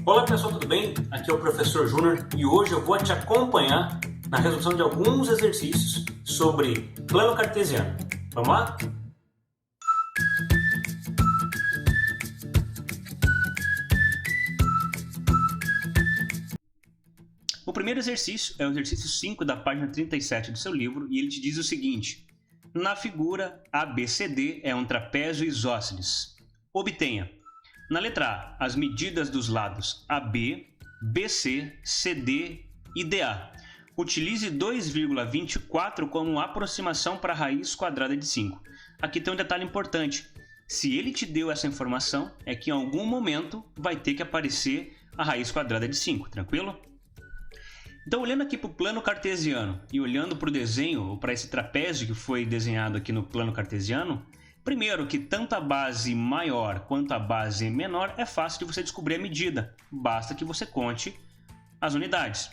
Olá pessoal, tudo bem? Aqui é o Professor Júnior e hoje eu vou te acompanhar na resolução de alguns exercícios sobre plano cartesiano. Vamos lá? O primeiro exercício é o exercício 5 da página 37 do seu livro e ele te diz o seguinte: na figura ABCD é um trapézio isósceles. Obtenha, na letra A, as medidas dos lados AB, BC, CD e DA. Utilize 2,24 como aproximação para a raiz quadrada de 5. Aqui tem um detalhe importante. Se ele te deu essa informação, é que em algum momento vai ter que aparecer a raiz quadrada de 5, tranquilo? Então, olhando aqui para o plano cartesiano e olhando para o desenho, ou para esse trapézio que foi desenhado aqui no plano cartesiano, primeiro que tanto a base maior quanto a base menor é fácil de você descobrir a medida, basta que você conte as unidades.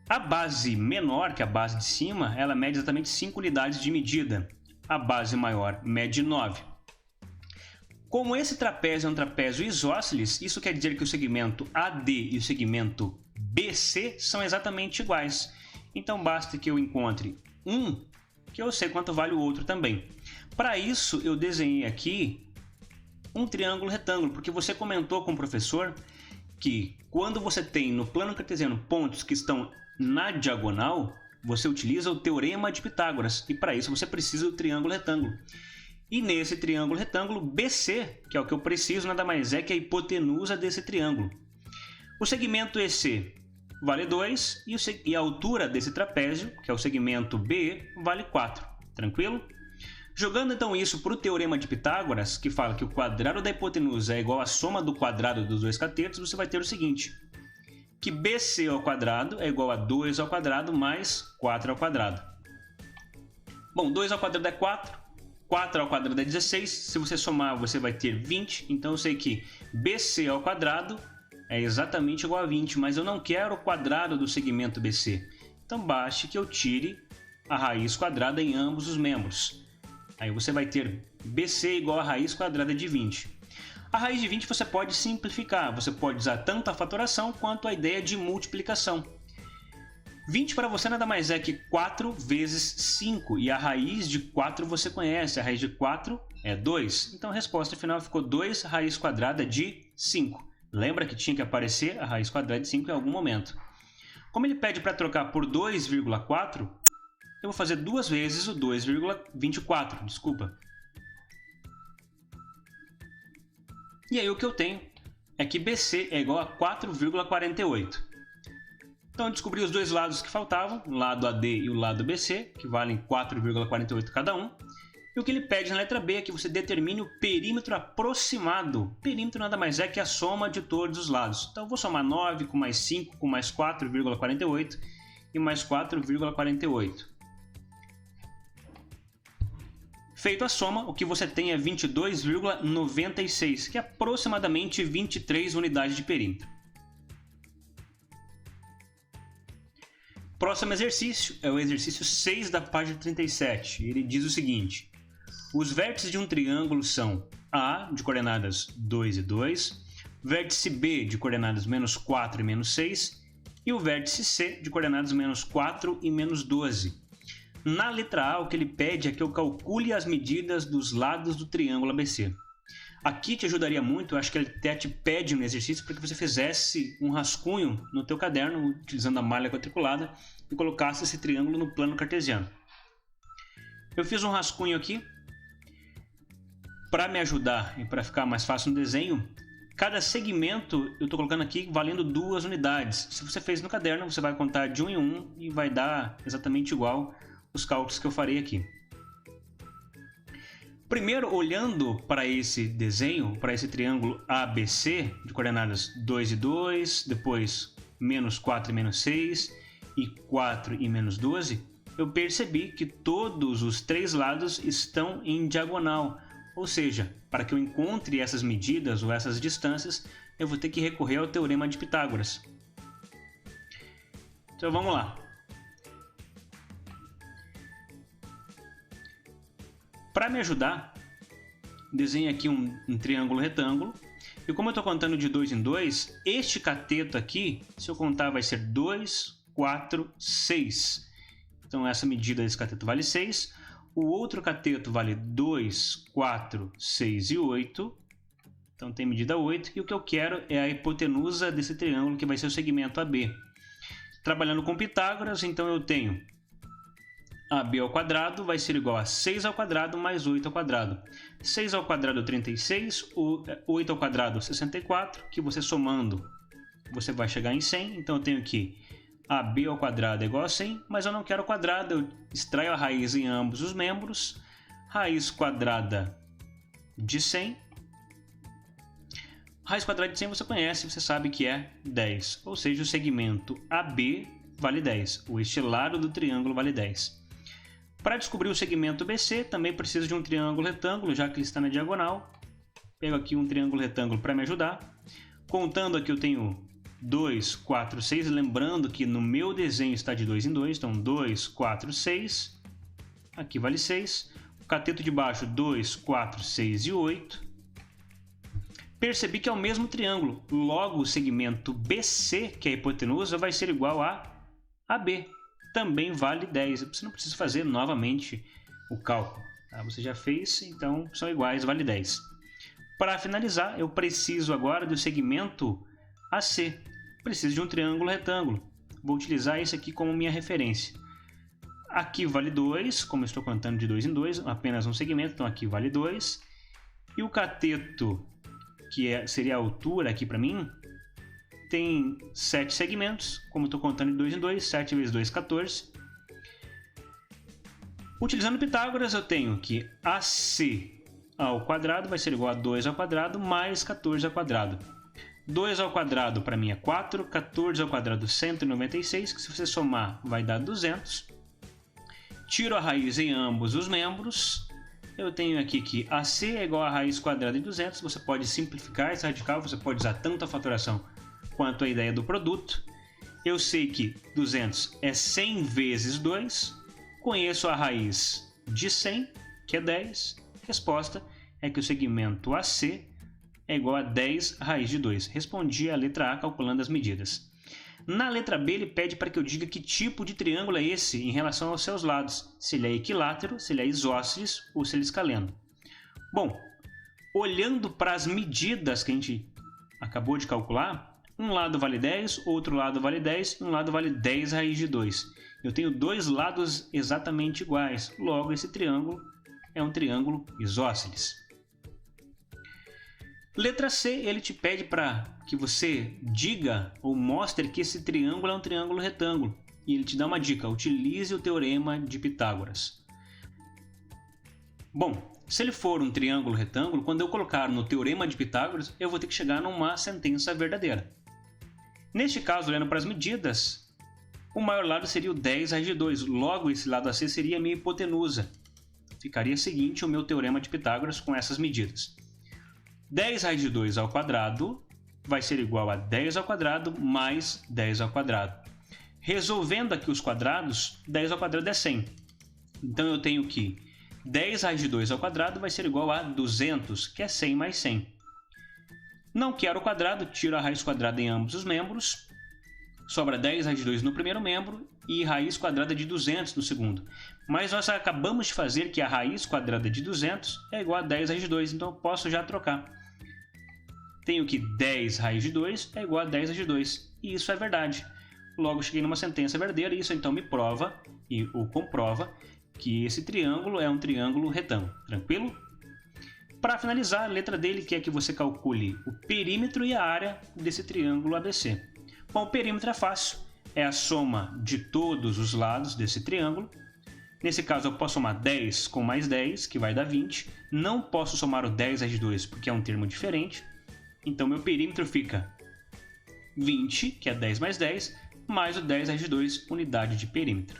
A base menor, que é a base de cima, ela mede exatamente 5 unidades de medida. A base maior mede 9. Como esse trapézio é um trapézio isósceles, isso quer dizer que o segmento AD e o segmento BC são exatamente iguais. Então basta que eu encontre um, que eu sei quanto vale o outro também. Para isso eu desenhei aqui um triângulo retângulo, porque você comentou com o professor que quando você tem no plano cartesiano pontos que estão na diagonal, você utiliza o teorema de Pitágoras, e para isso você precisa do triângulo retângulo. E nesse triângulo retângulo, BC, que é o que eu preciso, nada mais é que a hipotenusa desse triângulo. O segmento EC vale 2 e a altura desse trapézio, que é o segmento BE, vale 4. Tranquilo? Jogando então isso para o teorema de Pitágoras, que fala que o quadrado da hipotenusa é igual à soma do quadrado dos dois catetos, você vai ter o seguinte, que BC ao quadrado é igual a 2 ao quadrado mais 4 ao quadrado. Bom, 2 ao quadrado é 4, 4 ao quadrado é 16, se você somar você vai ter 20, então eu sei que BC ao quadrado é exatamente igual a 20, mas eu não quero o quadrado do segmento BC. Então baste que eu tire a raiz quadrada em ambos os membros. Aí você vai ter BC igual a raiz quadrada de 20. A raiz de 20 você pode simplificar, você pode usar tanto a fatoração quanto a ideia de multiplicação. 20 para você nada mais é que 4 vezes 5, e a raiz de 4 você conhece, a raiz de 4 é 2. Então a resposta final ficou 2 raiz quadrada de 5. Lembra que tinha que aparecer a raiz quadrada de 5 em algum momento. Como ele pede para trocar por 2,4, eu vou fazer duas vezes o 2,24, desculpa. E aí o que eu tenho é que BC é igual a 4,48. Então eu descobri os dois lados que faltavam, o lado AD e o lado BC, que valem 4,48 cada um. E o que ele pede na letra B é que você determine o perímetro aproximado. Perímetro nada mais é que a soma de todos os lados. Então eu vou somar 9 com mais 5 com mais 4,48 e mais 4,48. Feito a soma, o que você tem é 22,96, que é aproximadamente 23 unidades de perímetro. Próximo exercício é o exercício 6 da página 37. Ele diz o seguinte: os vértices de um triângulo são A, de coordenadas 2 e 2, vértice B, de coordenadas menos 4 e menos 6, e o vértice C, de coordenadas menos 4 e menos 12. Na letra A, o que ele pede é que eu calcule as medidas dos lados do triângulo ABC. Aqui te ajudaria muito, eu acho que ele até te pede no exercício para que você fizesse um rascunho no teu caderno, utilizando a malha quadriculada, e colocasse esse triângulo no plano cartesiano. Eu fiz um rascunho aqui. Para me ajudar e para ficar mais fácil no desenho, cada segmento eu estou colocando aqui valendo 2 unidades. Se você fez no caderno, você vai contar de 1 em 1 e vai dar exatamente igual os cálculos que eu farei aqui. Primeiro, olhando para esse desenho, para esse triângulo ABC, de coordenadas 2 e 2, depois menos 4 e menos 6, e 4 e menos 12, eu percebi que todos os 3 lados estão em diagonal. Ou seja, para que eu encontre essas medidas ou essas distâncias, eu vou ter que recorrer ao teorema de Pitágoras. Então vamos lá. Para me ajudar, desenhe aqui um triângulo retângulo. E como eu estou contando de 2 em 2, este cateto aqui, se eu contar, vai ser 2, 4, 6. Então essa medida desse cateto vale 6. O outro cateto vale 2, 4, 6 e 8. Então tem medida 8. E o que eu quero é a hipotenusa desse triângulo, que vai ser o segmento AB. Trabalhando com Pitágoras, então eu tenho AB ao quadrado vai ser igual a 6 ao quadrado mais 8 ao quadrado. 6 ao quadrado é 36, 8 ao quadrado é 64, que você somando você vai chegar em 100. Então eu tenho que AB ao quadrado é igual a 100, mas eu não quero quadrado, eu extraio a raiz em ambos os membros. Raiz quadrada de 100. Raiz quadrada de 100 você conhece, você sabe que é 10, ou seja, o segmento AB vale 10, este lado do triângulo vale 10. Para descobrir o segmento BC, também preciso de um triângulo retângulo, já que ele está na diagonal. Pego aqui um triângulo retângulo para me ajudar. Contando aqui eu tenho 2, 4, 6, lembrando que no meu desenho está de 2 em 2, então 2, 4, 6, aqui vale 6. O cateto de baixo 2, 4, 6 e 8. Percebi que é o mesmo triângulo, logo o segmento BC, que é a hipotenusa, vai ser igual a AB. Também vale 10. Você não precisa fazer novamente o cálculo. Tá? Você já fez, então são iguais, vale 10. Para finalizar, eu preciso agora do segmento AC. Preciso de um triângulo retângulo. Vou utilizar esse aqui como minha referência. Aqui vale 2, como eu estou contando de 2 em 2, apenas um segmento, então aqui vale 2. E o cateto, que seria a altura aqui para mim, tem 7 segmentos, como eu estou contando de 2 em 2, 7 vezes 2, 14. Utilizando Pitágoras, eu tenho que AC ao quadrado vai ser igual a 2 ao quadrado mais 14 ao quadrado. 2 ao quadrado para mim é 4, 14 ao quadrado 196, que se você somar vai dar 200. Tiro a raiz em ambos os membros. Eu tenho aqui que AC é igual a raiz quadrada de 200. Você pode simplificar esse radical, você pode usar tanto a fatoração quanto a ideia do produto. Eu sei que 200 é 100 vezes 2. Conheço a raiz de 100, que é 10. Resposta é que o segmento AC é igual a 10 raiz de 2. Respondi a letra A calculando as medidas. Na letra B ele pede para que eu diga que tipo de triângulo é esse em relação aos seus lados. Se ele é equilátero, se ele é isósceles ou se ele é escaleno. Bom, olhando para as medidas que a gente acabou de calcular, um lado vale 10, outro lado vale 10 e um lado vale 10 raiz de 2. Eu tenho dois lados exatamente iguais, logo esse triângulo é um triângulo isósceles. Letra C, ele te pede para que você diga ou mostre que esse triângulo é um triângulo retângulo. E ele te dá uma dica, utilize o teorema de Pitágoras. Bom, se ele for um triângulo retângulo, quando eu colocar no teorema de Pitágoras, eu vou ter que chegar numa sentença verdadeira. Neste caso, olhando para as medidas, o maior lado seria o 10 raiz de 2, logo esse lado AC seria a minha hipotenusa. Ficaria seguinte o meu teorema de Pitágoras com essas medidas. 10 raiz de 2 ao quadrado vai ser igual a 10 ao quadrado mais 10 ao quadrado. Resolvendo aqui os quadrados, 10 ao quadrado é 100. Então eu tenho que 10 raiz de 2 ao quadrado vai ser igual a 200, que é 100 mais 100. Não quero o quadrado, tiro a raiz quadrada em ambos os membros. Sobra 10 raiz de 2 no primeiro membro e raiz quadrada de 200 no segundo. Mas nós acabamos de fazer que a raiz quadrada de 200 é igual a 10 raiz de 2, então eu posso já trocar. Tenho que 10 raiz de 2 é igual a 10 raiz de 2, e isso é verdade. Logo cheguei numa sentença verdadeira e isso então me prova ou comprova que esse triângulo é um triângulo retângulo. Tranquilo? Para finalizar, a letra dele quer que você calcule o perímetro e a área desse triângulo ABC. Bom, o perímetro é fácil, é a soma de todos os lados desse triângulo. Nesse caso eu posso somar 10 com mais 10, que vai dar 20. Não posso somar o 10 raiz de 2 porque é um termo diferente. Então meu perímetro fica 20, que é 10 mais 10, mais o 10 raiz de 2, unidade de perímetro.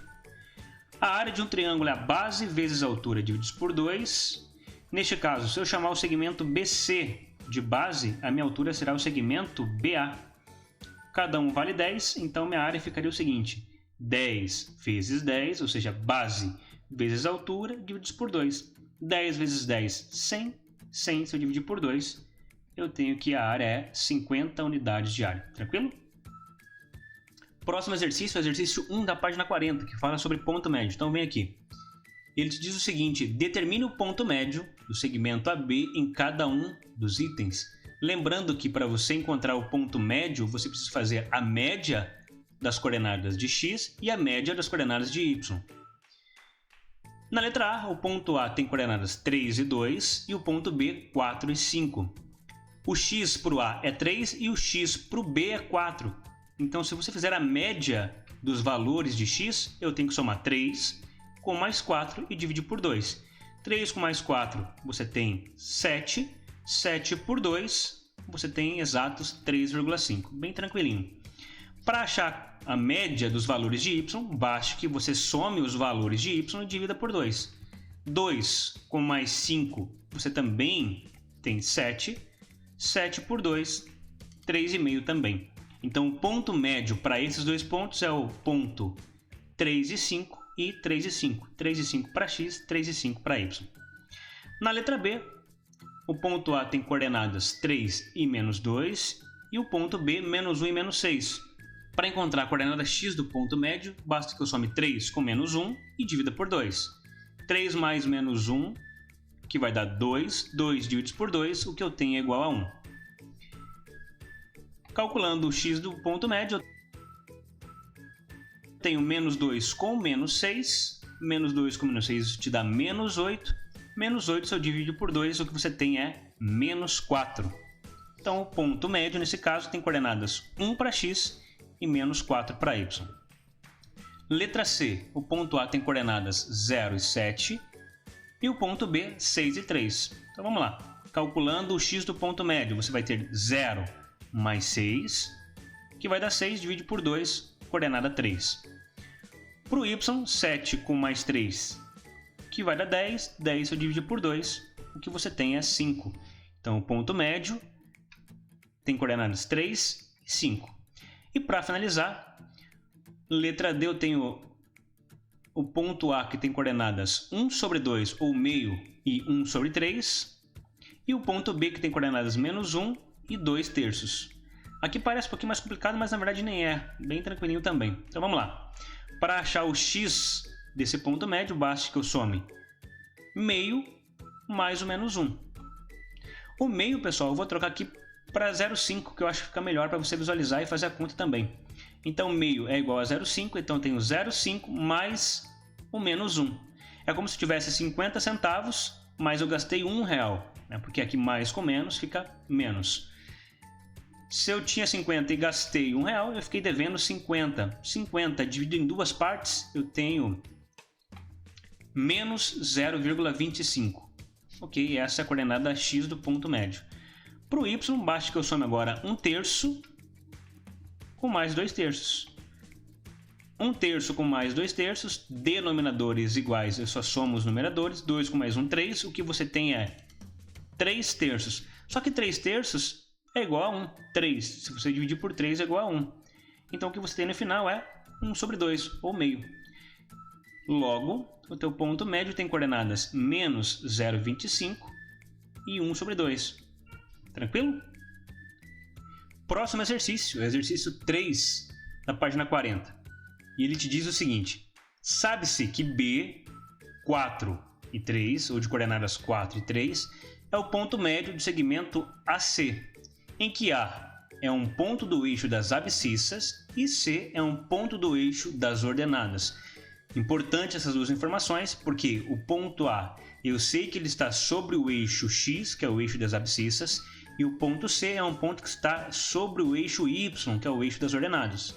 A área de um triângulo é a base vezes a altura divididos por 2. Neste caso, se eu chamar o segmento BC de base, a minha altura será o segmento BA. Cada um vale 10, então minha área ficaria o seguinte: 10 vezes 10, ou seja, base vezes altura, divididos por 2. 10 vezes 10, 100. 100, se eu dividir por 2, eu tenho que a área é 50 unidades de área. Tranquilo? Próximo exercício é o exercício 1 da página 40, que fala sobre ponto médio. Então vem aqui. Ele te diz o seguinte: determine o ponto médio do segmento AB em cada um dos itens. Lembrando que para você encontrar o ponto médio, você precisa fazer a média das coordenadas de x e a média das coordenadas de y. Na letra A, o ponto A tem coordenadas 3 e 2 e o ponto B 4 e 5. O x para o A é 3 e o x para o B é 4. Então, se você fizer a média dos valores de x, eu tenho que somar 3 com mais 4 e dividir por 2. 3 com mais 4, você tem 7. 7 por 2, você tem exatos 3,5. Bem tranquilinho. Para achar a média dos valores de y, basta que você some os valores de y e divida por 2. 2 com mais 5, você também tem 7. 7 por 2, 3,5 também. Então, o ponto médio para esses dois pontos é o ponto 3 e 5 e 3 e 5. 3 e 5 para x, 3 e 5 para y. Na letra B, o ponto A tem coordenadas 3 e menos 2 e o ponto B menos 1 e menos 6. Para encontrar a coordenada x do ponto médio, basta que eu some 3 com menos 1 e divida por 2. 3 mais menos 1, que vai dar 2. 2 dividido por 2, o que eu tenho é igual a 1. Calculando o x do ponto médio, eu tenho menos 2 com menos 6. Menos 2 com menos 6 te dá menos 8. Menos 8, se eu dividir por 2, o que você tem é menos 4. Então, o ponto médio, nesse caso, tem coordenadas 1 para x e menos 4 para y. Letra C. O ponto A tem coordenadas 0 e 7 e o ponto B 6 e 3. Então, vamos lá. Calculando o x do ponto médio, você vai ter 0 mais 6, que vai dar 6, divide por 2, coordenada 3. Para o y, 7 com mais 3, que vai dar 10. 10 se eu dividir por 2, o que você tem é 5. Então, o ponto médio tem coordenadas 3 e 5. E para finalizar, letra D eu tenho o ponto A que tem coordenadas 1 sobre 2 ou meio e 1 sobre 3. E o ponto B que tem coordenadas menos 1 e 2 terços. Aqui parece um pouquinho mais complicado, mas na verdade nem é. Bem tranquilinho também. Então vamos lá. Para achar o x desse ponto médio, basta que eu some meio mais ou menos 1. O meio, pessoal, eu vou trocar aqui para 0,5, que eu acho que fica melhor para você visualizar e fazer a conta também. Então, meio é igual a 0,5, então eu tenho 0,5 mais o menos 1. É como se eu tivesse 50 centavos, mas eu gastei R$1, né? Porque aqui mais com menos fica menos. Se eu tinha 50 e gastei R$1, eu fiquei devendo 50. 50 dividido em duas partes, eu tenho menos 0,25. Ok, essa é a coordenada x do ponto médio. Para o y, basta que eu some agora 1 terço com mais 2 terços. 1 terço com mais 2 terços, denominadores iguais, eu só somo os numeradores. 2 com mais 1, 3. O que você tem é 3 terços. Só que 3 terços é igual a 1. 3. Se você dividir por 3 é igual a 1. Então o que você tem no final é 1 sobre 2, ou meio. Logo, o teu ponto médio tem coordenadas menos 0,25 e 1 sobre 2. Tranquilo? Próximo exercício, exercício 3, na página 40. E ele te diz o seguinte: sabe-se que B, 4 e 3, ou de coordenadas 4 e 3, é o ponto médio do segmento AC, em que A é um ponto do eixo das abscissas e C é um ponto do eixo das ordenadas. Importante essas duas informações, porque o ponto A, eu sei que ele está sobre o eixo X, que é o eixo das abscissas, e o ponto C é um ponto que está sobre o eixo Y, que é o eixo das ordenadas.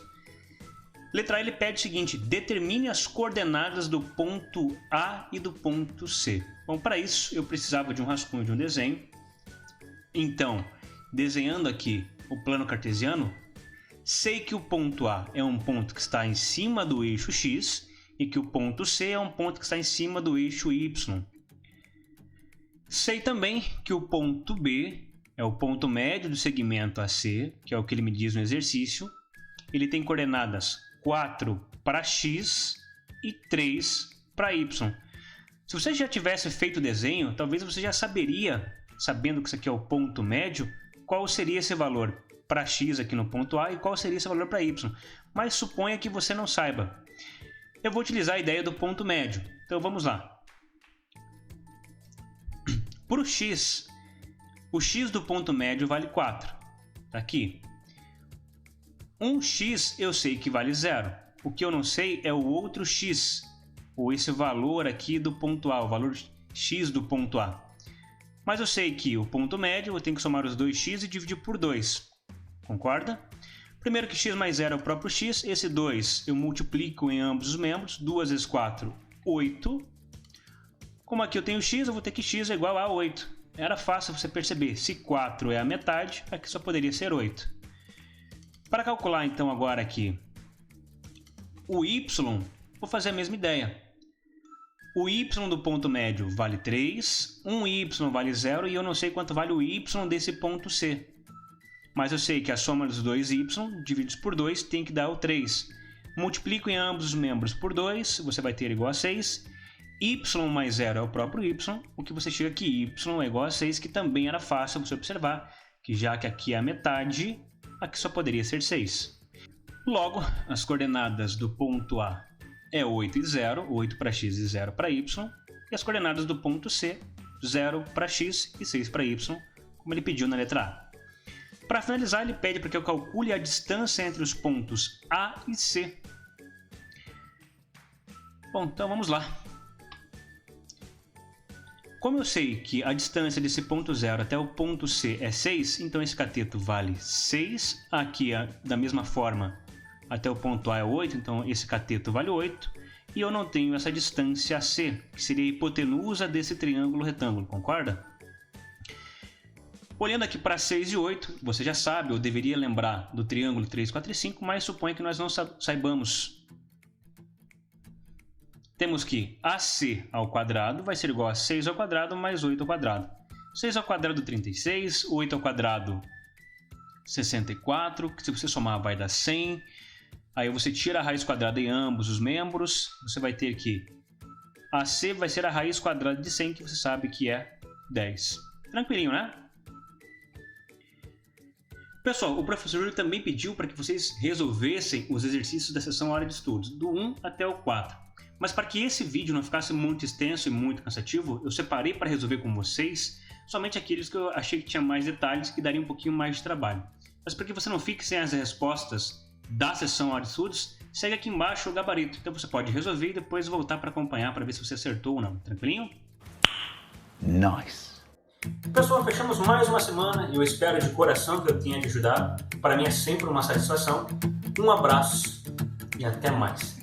Letra A, ele pede o seguinte: determine as coordenadas do ponto A e do ponto C. Bom, para isso eu precisava de um rascunho de um desenho. Então, desenhando aqui o plano cartesiano, sei que o ponto A é um ponto que está em cima do eixo X e que o ponto C é um ponto que está em cima do eixo Y. Sei também que o ponto B é o ponto médio do segmento AC, que é o que ele me diz no exercício. Ele tem coordenadas 4 para x e 3 para y. Se você já tivesse feito o desenho, talvez você já saberia, sabendo que isso aqui é o ponto médio, qual seria esse valor para x aqui no ponto A e qual seria esse valor para y. Mas suponha que você não saiba. Eu vou utilizar a ideia do ponto médio. Então vamos lá. Para o x do ponto médio vale 4. Tá aqui. 1x eu sei que vale 0. O que eu não sei é o outro x, ou esse valor aqui do ponto A, o valor x do ponto A. Mas eu sei que o ponto médio eu tenho que somar os 2x e dividir por 2. Concorda? Primeiro que x mais 0 é o próprio x, esse 2 eu multiplico em ambos os membros, 2 vezes 4, 8. Como aqui eu tenho x, eu vou ter que x é igual a 8. Era fácil você perceber, se 4 é a metade, aqui só poderia ser 8. Para calcular então agora aqui o y, vou fazer a mesma ideia. O y do ponto médio vale 3, 1y vale 0 e eu não sei quanto vale o y desse ponto C. Mas eu sei que a soma dos dois y divididos por 2 tem que dar o 3. Multiplico em ambos os membros por 2, você vai ter igual a 6. Y mais 0 é o próprio y, o que você chega aqui, y é igual a 6, que também era fácil você observar, que já que aqui é a metade, aqui só poderia ser 6. Logo, as coordenadas do ponto A é 8 e 0, 8 para x e 0 para y, e as coordenadas do ponto C, 0 para x e 6 para y, como ele pediu na letra A. Para finalizar, ele pede para que eu calcule a distância entre os pontos A e C. Bom, então vamos lá. Como eu sei que a distância desse ponto 0 até o ponto C é 6, então esse cateto vale 6. Aqui, da mesma forma, até o ponto A é 8, então esse cateto vale 8. E eu não tenho essa distância C, que seria a hipotenusa desse triângulo retângulo, concorda? Olhando aqui para 6 e 8, você já sabe, ou deveria lembrar do triângulo 3, 4 e 5, mas suponha que nós não saibamos. Temos que AC ao quadrado vai ser igual a 6 ao quadrado mais 8 ao quadrado. 6 ao quadrado 36, 8 ao quadrado 64, que se você somar vai dar 100. Aí você tira a raiz quadrada em ambos os membros, você vai ter que AC vai ser a raiz quadrada de 100, que você sabe que é 10. Tranquilinho, né? Pessoal, o professor também pediu para que vocês resolvessem os exercícios da sessão área de estudos, do 1 até o 4. Mas para que esse vídeo não ficasse muito extenso e muito cansativo, eu separei para resolver com vocês somente aqueles que eu achei que tinha mais detalhes que daria um pouquinho mais de trabalho. Mas para que você não fique sem as respostas da sessão área de estudos, segue aqui embaixo o gabarito. Então você pode resolver e depois voltar para acompanhar para ver se você acertou ou não. Tranquilinho? Nice! Pessoal, fechamos mais uma semana e eu espero de coração que eu tenha te ajudado. Para mim é sempre uma satisfação. Um abraço e até mais.